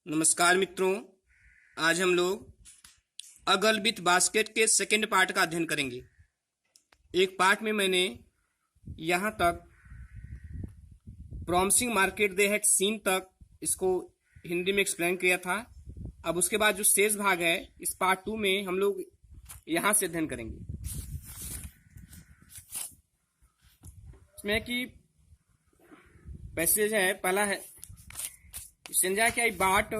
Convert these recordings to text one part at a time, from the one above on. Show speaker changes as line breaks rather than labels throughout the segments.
नमस्कार मित्रों। आज हम लोग अ गर्ल विथ बास्केट के सेकेंड पार्ट का अध्ययन करेंगे। एक पार्ट में मैंने यहाँ तक promising market they had seen तक इसको हिंदी में एक्सप्लेन किया था। अब उसके बाद जो शेष भाग है इस पार्ट 2 में हम लोग यहाँ से अध्ययन करेंगे। इसमें कि पैसेज है, पहला है संजय कि I bought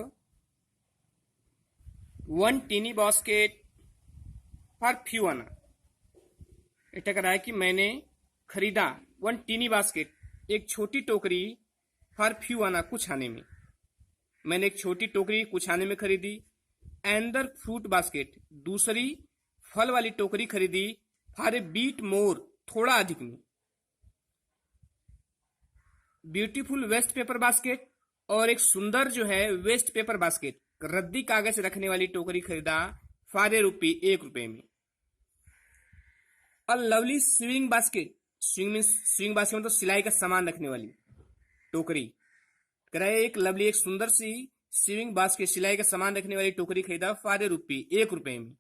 one tiny basket for few anna. इतना कह रहा है कि मैंने खरीदा वन टीनी बास्केट, एक छोटी टोकरी, फॉर फ्यू आना, कुछ आने में। मैंने एक छोटी टोकरी कुछ आने में खरीदी। एंदर फ्रूट बास्केट, दूसरी फल वाली टोकरी खरीदी, फॉर ए बीट मोर, थोड़ा अधिक में। ब्यूटीफुल वेस्ट पेपर बास्केट, और एक सुंदर जो है वेस्ट पेपर बास्केट, रद्दी कागज रखने वाली टोकरी खरीदा, फॉर ए रुपी, ₹1 में। A lovely swing basket, swing basket मतलब सिलाई का सामान रखने वाली टोकरी। कराए एक लवली, एक सुंदर सी स्विंग बास्केट, सिलाई का सामान रखने वाली टोकरी खरीदा, फॉर ए रुपी, ₹1 में।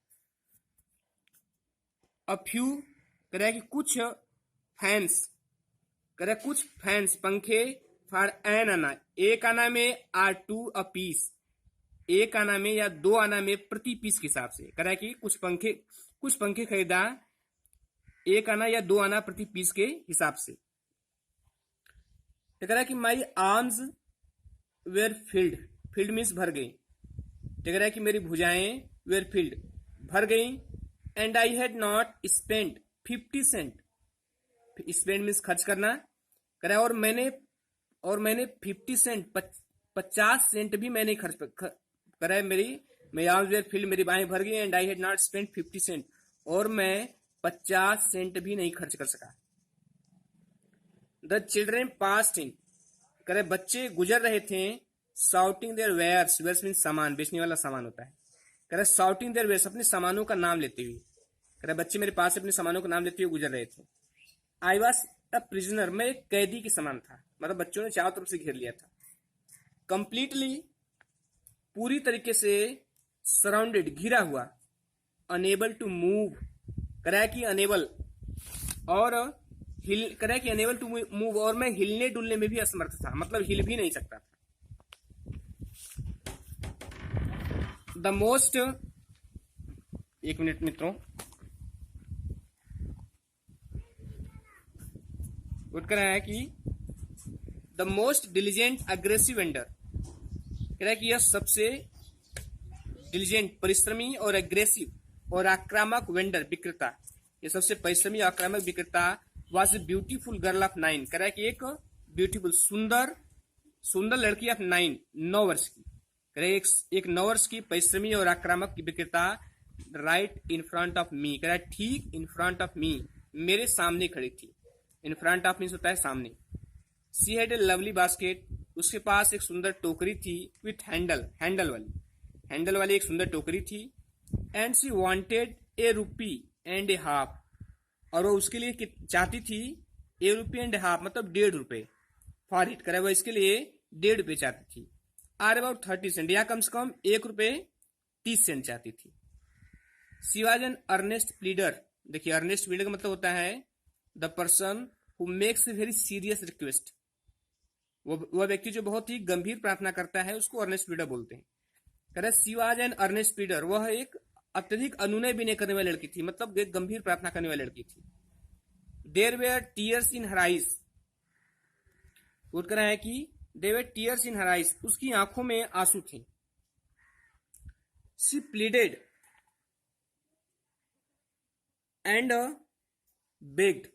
अ फ्यू कराए कि कुछ फैंस, करे कुछ फैंस पंखे, फॉर एन आना, एक आना में, आर टू अ पीस, एक आना में या 2 आना में प्रति पीस के हिसाब से। कह रहा है कि कुछ पंखे खरीदा, 1 आना या 2 आना प्रति पीस के हिसाब से। तो कह रहा है कि my arms were filled means भर गई। तो कह रहा है कि मेरी भुजाएं वेर फील्ड, भर गई। And I had not spent 50 cent, spend means खर्च करना। कह रहा है और मैंने 50 सेंट, 50 सेंट भी मैंने खर्च कर रहा है। मेरी आर्म्स वेर फील्ड, मेरी बाहें भर गई। And I had not spent 50 cent, और मैं 50 सेंट भी नहीं खर्च कर सका। द चिल्ड्रेन पास्ट इन, कह रहे बच्चे गुजर रहे थे, shouting their wares, wares mean सामान, बेचने वाला सामान होता है। कह रहे शाउटिंग देयर वेयर्स, अपने सामानों का नाम लेते हुए। कह रहे बच्चे मेरे पास अपने सामानों का नाम लेते हुए गुजर रहे थे। आई वॉज अ प्रिजनर, मैं एक कैदी के समान था, मतलब बच्चों ने चारों तरफ से घेर लिया था। कंप्लीटली, पूरी तरीके से, सराउंडेड, घिरा हुआ। अनेबल टू मूव, करा कि अनेबल, और करा कि अनेबल टू मूव, और मैं हिलने डुलने में भी असमर्थ था, मतलब हिल भी नहीं सकता था। द मोस्ट, एक मिनट मित्रों, उठ कर है कि the most diligent aggressive vendor, कह रहा है कि यह सबसे डिलीजेंट, परिश्रमी और अग्रेसिव और आक्रामक वेंडर, विक्रेता, यह सबसे परिश्रमी और आक्रामक विक्रेता, was a beautiful girl of 9, कह रहा है कि एक ब्यूटीफुल, सुंदर लड़की ऑफ 9 वर्ष की, कह रहा है एक 9 वर्ष की परिश्रमी और आक्रामक विक्रेता, right in front of me, कह रहा है ठीक इन फ्रंट ऑफ मी, मेरे सामने खड़ी थी। इन फ्रंट ऑफ मीन्स होता है सामने। She had a lovely basket, उसके पास एक सुंदर टोकरी थी, विथ हैंडल वाली एक सुंदर टोकरी थी। एंड सी वांटेड ₹1.50, और वो उसके लिए चाहती थी ₹1.50, मतलब ₹1.50 फॉर इट, करे वो इसके लिए ₹1.50 चाहती थी। आर अबाउट 30 सेंट, या कम से कम ₹1.30 चाहती थी। सी वॉज एन अर्नेस्ट प्लीडर, देखिए अर्नेस्ट प्लीडर का मतलब होता है the person who makes a very serious request, वह व्यक्ति जो बहुत ही गंभीर प्रार्थना करता है उसको अर्नेस्ट प्लीडर बोलते हैं। कह रहे सी वॉज एन अर्नेस्ट प्लीडर, वह एक अत्यधिक अनुनय विनय करने वाली लड़की थी, मतलब एक गंभीर प्रार्थना करने वाली लड़की थी। There were tears in her eyes, वो कह रहा है कि there were tears in her eyes, उसकी आंखों में आंसू थे। सी प्लीडेड एंड बेग्ड,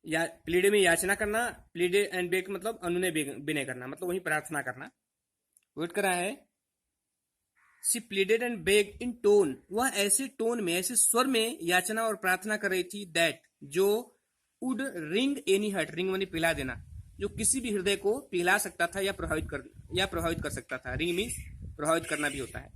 या प्लीड में याचना करना, प्लीड एंड बेग मतलब अनुनय विनय करना, मतलब वही प्रार्थना करना। वेट कर रहा है she pleaded and beg in tone, वह ऐसे टोन में, ऐसे स्वर में याचना और प्रार्थना कर रही थी, दैट जो would ring any heart, ring माने पिला देना, जो किसी भी हृदय को पिला सकता था या प्रभावित कर सकता था। रिंग मीन्स प्रभावित करना भी होता है।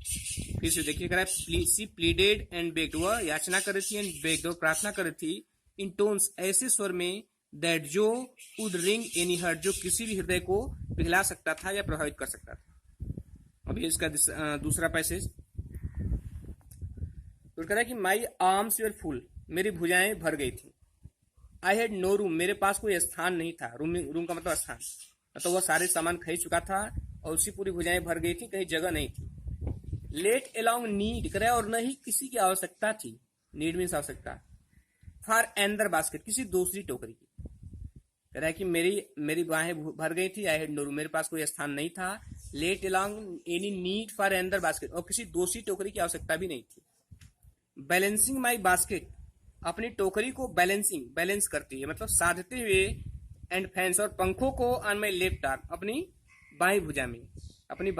फिर से देखिए, कह रहा है सी प्लीडेड एंड बेग्ड, वह याचना कर रही थी, एंड बेग्ड, और प्रार्थना कर रही थी, इन टोन्स, ऐसे स्वर में, दैट जो वुड रिंग एनी हार्ट, जो किसी भी हृदय को पिघला सकता था या प्रभावित कर सकता था। अभी इसका दूसरा पैसेज तो कह रहा है कि माई आर्म्स वर फुल, मेरी भुजाएं भर गई थी। आई हैड नो रूम, मेरे पास कोई स्थान नहीं था। रूम का मतलब स्थान, मतलब वह सारे सामान खरीद चुका था और उसकी पूरी भुजाएं भर गई थी, कहीं जगह नहीं थी। लेट अलोंग नीड करे, और न ही किसी की आवश्यकता थी, नीड मीन्स आवश्यकता, फॉर एंदर बास्केट, किसी दूसरी टोकरी की। कह रहा है कि मेरी बाहें भर गई थी। आई हैड नो रूम, मेरे पास कोई स्थान नहीं था। Let along any need for another basket, और किसी दूसरी टोकरी की आवश्यकता भी नहीं थी। बैलेंसिंग माई बास्केट, अपनी टोकरी को बैलेंस करती है, मतलब साधते हुए, एंड फैंस, और पंखों को ऑन माई लेफ्ट आर्म, अपनी बाएं भुजा में, अपनी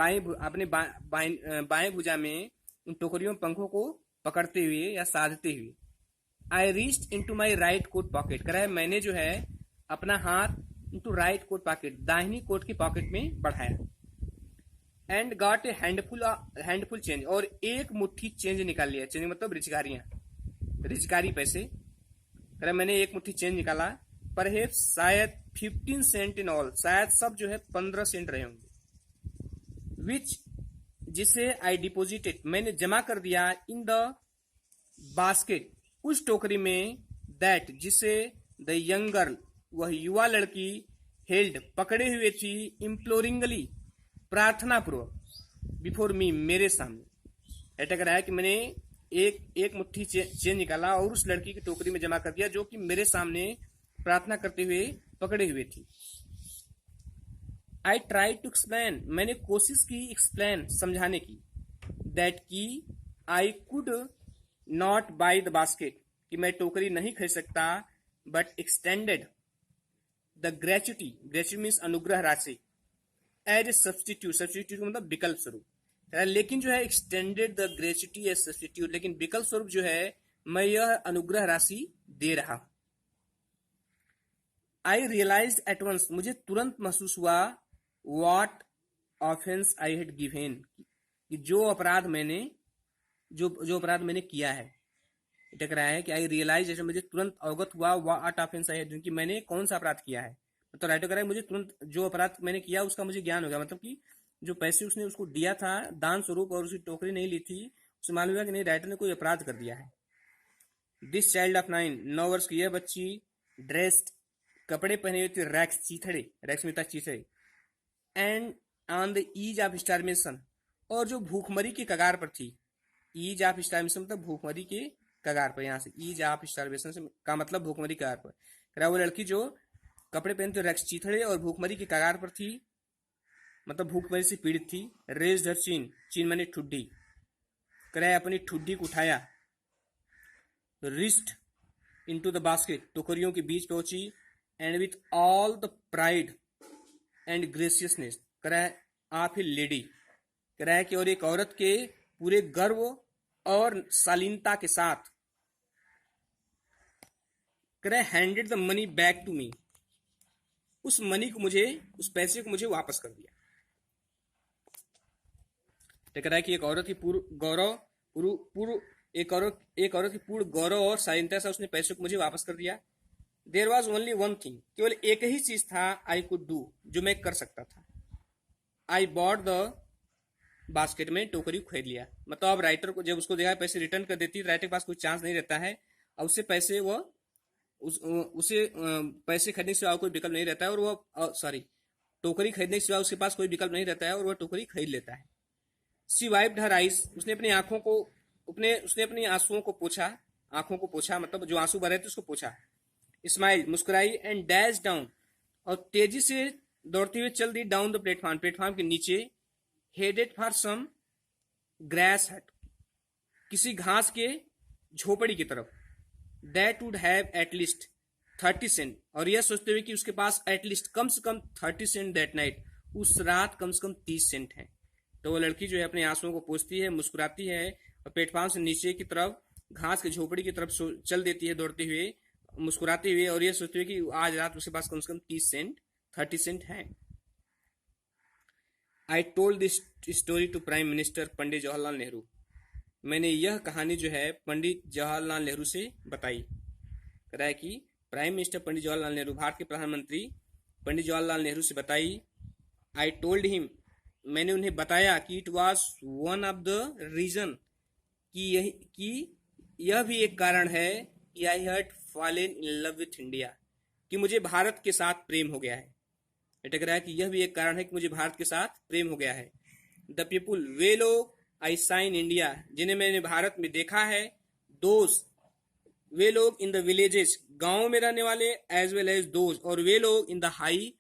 बाएं भुजा में उन टोकरियों पंखों को पकड़ते हुए या साधते हुए। I reached into my right coat pocket, कह रहा है मैंने जो है अपना हाथ इनटू राइट कोट पॉकेट, दाहिनी कोट की पॉकेट में बढ़ाया। And got a handful change, और एक मुट्ठी चेंज निकाल लिया। चेंज मतलब रिचकारी पैसे। कह रहा मैंने एक मुट्ठी चेंज निकाला। परहेप्स शायद 15 सेंट इन ऑल, शायद सब जो है 15 सेंट रहे होंगे। विच, जिसे आई डिपोजिटेड, मैंने जमा कर दिया। इन द बास्केट, उस टोकरी में। दैट, जिसे द यंग गर्ल, वह युवा लड़की, हेल्ड, पकड़े हुए थी। इम्प्लोरिंगली, प्रार्थना पूर्वक। बिफोर मी, मेरे सामने। ऐसा कह रहा है कि मैंने एक मुट्ठी चेंज निकाला और उस लड़की की टोकरी में जमा कर दिया, जो कि मेरे सामने प्रार्थना करते हुए पकड़े हुए थी। आई ट्राई टू एक्सप्लेन, मैंने कोशिश की एक्सप्लेन, समझाने की। दैट की I could not by the basket, कि मैं टोकरी नहीं खरीद सकता। But extended the gratuity means अनुग्रह राशि, एज ए सब्सटीट्यूट मतलब विकल्प स्वरूप। लेकिन जो है extended the gratuity as substitute, लेकिन विकल्प स्वरूप जो है मैं यह अनुग्रह राशि दे रहा हूं। आई रियलाइज एट वंस, मुझे तुरंत महसूस हुआ। What offence I had given, कि जो अपराध मैंने किया है। टक रहा है कि आई रियलाइज, जैसे मुझे तुरंत अवगत हुआ। व्हाट ऑफेंस आई हैड, कि मैंने कौन सा अपराध किया है। तो राइटर कह रहा है मुझे तुरंत जो अपराध मैंने किया उसका मुझे ज्ञान हो गया, मतलब कि जो पैसे उसने उसको दिया था दान स्वरूप और उसकी टोकरी नहीं ली थी, उसे मालूम हुआ कि नहीं, राइटर ने कोई अपराध कर दिया है। दिस चाइल्ड ऑफ 9 वर्ष की यह बच्ची, ड्रेस्ड, कपड़े पहने हुए थे, रैक्स में था चीथड़े, and on the edge of starvation, और जो भूखमरी की कगार पर थी। ईज ऑफ स्टार्वेशन मतलब भूखमरी के कगार पर, यहाँ से ईज ऑफ स्टार्वेशन का मतलब भूखमरी कगार पर। कह रहा वो लड़की जो कपड़े पहनते रैक्स चीथड़े और भूखमरी की कगार पर थी, मतलब भूखमरी से पीड़ित थी। रेज्ड हर चीन माने ठुड्डी, कह रहा है अपनी ठुड्डी को उठाया। रिस्ट इनटू द बास्केट, टोकरियों के बीच पहुंची। And with all the pride and graciousness, कह रहा है आप ही लेडी, कह रहा है कि और एक औरत के पूरे गर्व और शालीनता के साथ, कह रहा है handed the money back to me, उस पैसे को मुझे वापस कर दिया। तो कह रहा है कि एक औरत की पूर्ण गौरव और शालीनता से उसने पैसे को मुझे वापस कर दिया। There was only one thing, केवल एक ही चीज था। आई कुड डू, जो मैं कर सकता था। आई बॉट द बास्केट, में टोकरी खरीद लिया। मतलब अब राइटर को जब उसको देखा पैसे रिटर्न कर देती, राइटर के पास कोई चांस नहीं रहता है। अब उसे पैसे खरीदने के सिवा कोई विकल्प नहीं रहता है, और वह टोकरी खरीदने के सिवा उसके पास कोई विकल्प नहीं रहता है, और वह टोकरी खरीद लेता है। शी वाइप्ड हर आइज, उसने अपनी आंसुओं को पोछा, मतलब जो आंसू भरे थे उसको पोछा। स्माइल, मुस्कुराई। एंड डैश डाउन, और तेजी से दौड़ते हुए चल दी डाउन द प्लेटफॉर्म के नीचे। हेडेड फॉर सम ग्रास हट, किसी घास के झोपड़ी की तरफ। That would have at least 30 cent, और यह सोचते हुए कि उसके पास एटलीस्ट कम से कम 30 सेंट दैट नाइट, उस रात कम से कम 30 सेंट है। तो वो लड़की जो है अपने आंसुओं को पोंछती है, मुस्कुराती है, और प्लेटफॉर्म से नीचे की तरफ घास की झोपड़ी की तरफ चल देती है दौड़ते हुए, मुस्कुराते हुए, और यह सोचते हुए कि आज रात उसके पास कम से कम 30 सेंट है। I told this story to prime minister Pandit Jawaharlal Nehru, मैंने यह कहानी जो है पंडित जवाहरलाल नेहरू से बताई। कह रहा है कि प्राइम मिनिस्टर पंडित जवाहरलाल नेहरू, भारत के प्रधानमंत्री पंडित जवाहरलाल नेहरू से बताई। आई टोल्ड हिम, मैंने उन्हें बताया कि it was one of the reason, कि यह भी एक कारण है कि I had fallen in love with India, कि मुझे भारत के साथ प्रेम हो गया है। अटक रहा है कि यह भी एक कारण है कि मुझे भारत के साथ प्रेम हो गया है। द पीपुल, वे लोग, आई साइन इंडिया, जिन्हें मैंने भारत में देखा है, दोस्त, वे लोग इन द विलेजेस, गांव में रहने वाले, एज वेल एज दोज, और वे लोग इन द हाई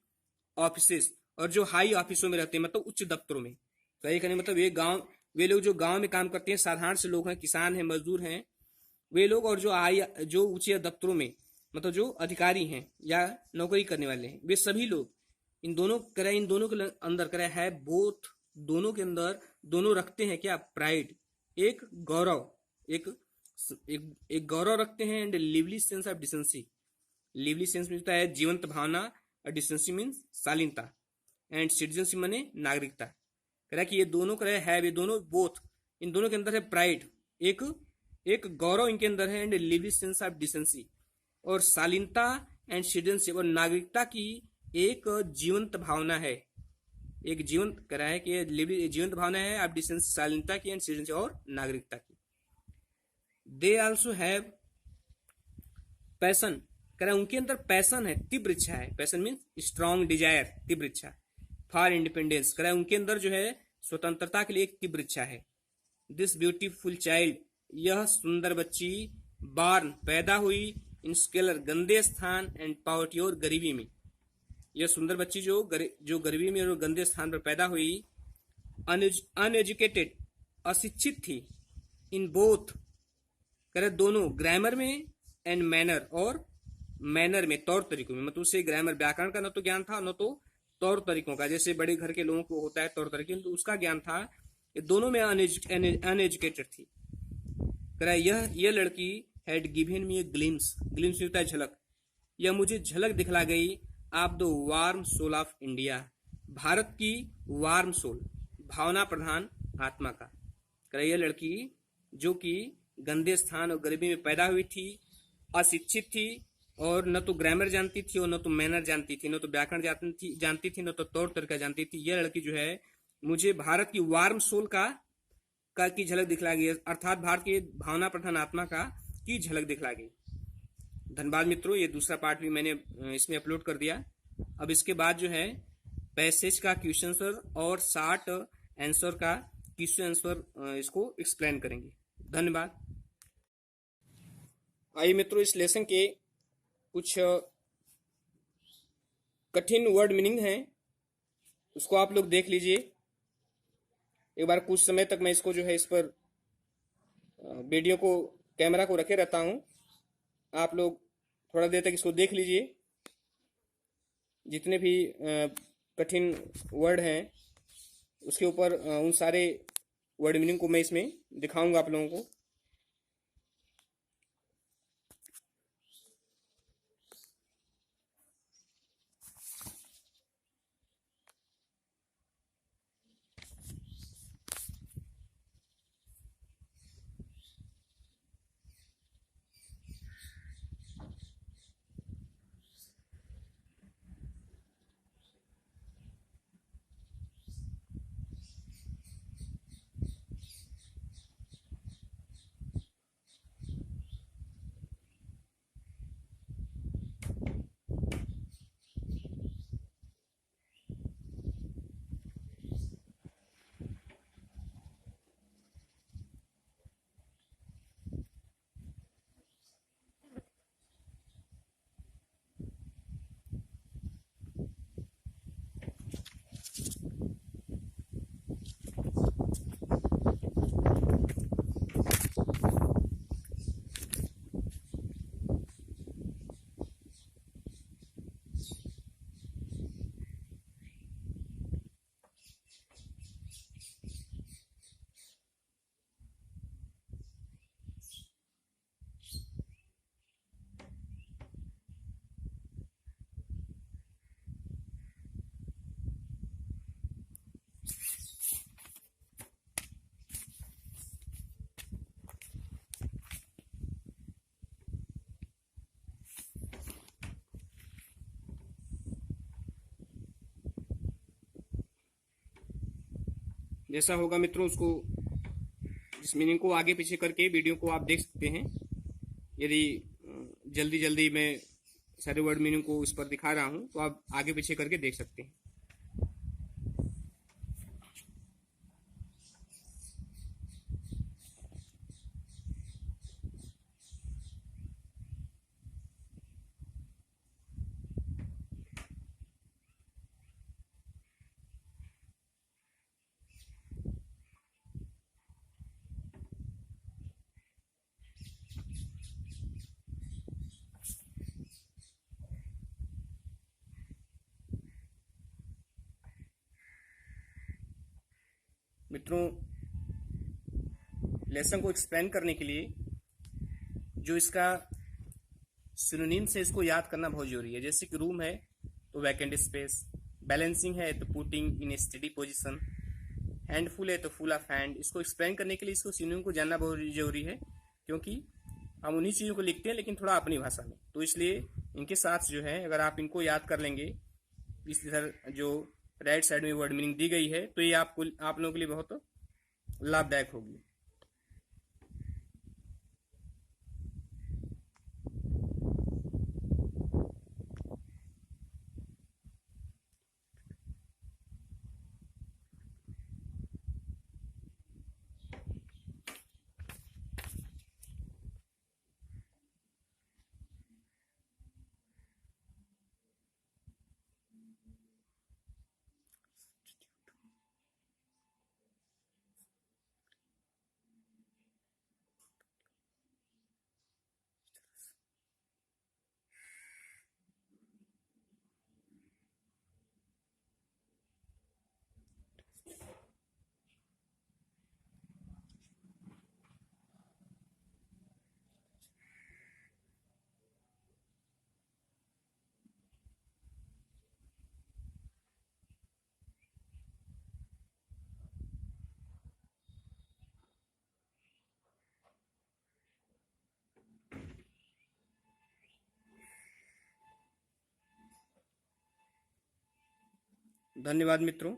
ऑफिसेस, और जो हाई ऑफिसों में रहते हैं, मतलब उच्च दफ्तरों में। तो ये कहने मतलब वे लोग जो गांव में काम करते हैं, साधारण से लोग हैं, किसान हैं, मजदूर हैं, वे लोग, और जो ऊंचे दफ्तरों में, मतलब जो अधिकारी हैं या नौकरी करने वाले हैं, वे सभी लोग, इन दोनों के अंदर करे है बोथ, दोनों के अंदर, दोनों रखते हैं क्या, प्राइड, एक गौरव, एक एक गौरव रखते हैं, and lively sense of decency. Lively sense में होता है जीवंत भावना, और डिसेंसी मीन्स शालीनता, एंड सिटीजनशिप माने नागरिकता। कह रहा है कि ये दोनों करे है, वे दोनों बोथ, इन दोनों के अंदर है प्राइड, एक एक गौरव इनके अंदर है, and lively sense of decency, और शालीनता, एंड सिटीजनशिप, और नागरिकता की एक जीवंत भावना है, एक जीवंत कह रहा है कि जीवंत भावना है आप डिसेंस, शालीनता की, एंड सिटीजनशिप, और नागरिकता की। दे आल्सो हैव पैशन, कह रहा है उनके अंदर पैशन है, तीव्र इच्छा है, पैशन मीन्स स्ट्रॉन्ग डिजायर, तीव्र इच्छा, फॉर इंडिपेंडेंस, कह रहा है उनके अंदर जो है स्वतंत्रता के लिए एक तीव्र इच्छा है। दिस ब्यूटीफुल चाइल्ड, यह सुंदर बच्ची, बार्न, पैदा हुई, इन स्केलर, गंदे स्थान, एंड पॉवर्टी, और गरीबी में। यह सुंदर बच्ची जो गरीबी में और गंदे स्थान पर पैदा हुई, अनएजुकेटेड, अशिक्षित थी, इन बोथ, करे दोनों, ग्रामर में, एंड मैनर, और मैनर में, तौर तरीकों में, मतलब उसे ग्रामर, व्याकरण का न तो ज्ञान था, न तो तौर तरीकों का, जैसे बड़े घर के लोगों को होता है तौर तरीके, तो उसका ज्ञान था। ये दोनों में अनएजुकेटेड थी। कह यह लड़की had given me a glimpse, glimpse होता है झलक, यह मुझे झलक दिखला गई, of the warm soul of India, भारत की वार्म सोल, भावना प्रधान आत्मा का। कह यह लड़की जो कि गंदे स्थान और गरीबी में पैदा हुई थी, अशिक्षित थी, और न तो ग्रामर जानती थी, और न तो मैनर जानती थी, न तो व्याकरण जानती थी, न तो तौर तरीका जानती थी। यह लड़की जो है मुझे भारत की वार्म सोल का की झलक दिखला गई, अर्थात भारत की भावना प्रधान आत्मा का की झलक दिखला गई। धन्यवाद मित्रों, ये दूसरा पार्ट भी मैंने इसमें अपलोड कर दिया। अब इसके बाद जो है पैसेज का क्वेश्चन आंसर और शॉर्ट आंसर का क्वेश्चन आंसर इसको एक्सप्लेन करेंगे। धन्यवाद। आइए मित्रों, इस लेसन के कुछ कठिन वर्ड मीनिंग हैं, उसको आप लोग देख लीजिए एक बार। कुछ समय तक मैं इसको जो है इस पर वीडियो को, कैमरा को रखे रहता हूं, आप लोग थोड़ा देर तक इसको देख लीजिए। जितने भी कठिन वर्ड हैं उसके ऊपर उन सारे वर्ड मीनिंग को मैं इसमें दिखाऊंगा आप लोगों को। जैसा होगा मित्रों उसको, इस मीनिंग को आगे पीछे करके वीडियो को आप देख सकते हैं। यदि जल्दी जल्दी मैं सारे वर्ड मीनिंग को उस पर दिखा रहा हूं तो आप आगे पीछे करके देख सकते हैं। मित्रों, लेसन को एक्सप्लेन करने के लिए जो इसका सिनोनिम्स है इसको याद करना बहुत जरूरी है। जैसे कि रूम है तो वैकेंट स्पेस, बैलेंसिंग है तो putting in study position, handful है तो फुल ऑफ हैंड। इसको एक्सप्लेन करने के लिए इसको सिनोनिम को जानना बहुत जरूरी है, क्योंकि हम उन्हीं चीज़ों को लिखते हैं लेकिन थोड़ा अपनी भाषा में। तो इसलिए इनके साथ जो है अगर आप इनको याद कर लेंगे, इस तरह जो राइट साइड में वर्ड मीनिंग दी गई है, तो ये आपको आप लोगों के लिए बहुत लाभदायक होगी। धन्यवाद मित्रों।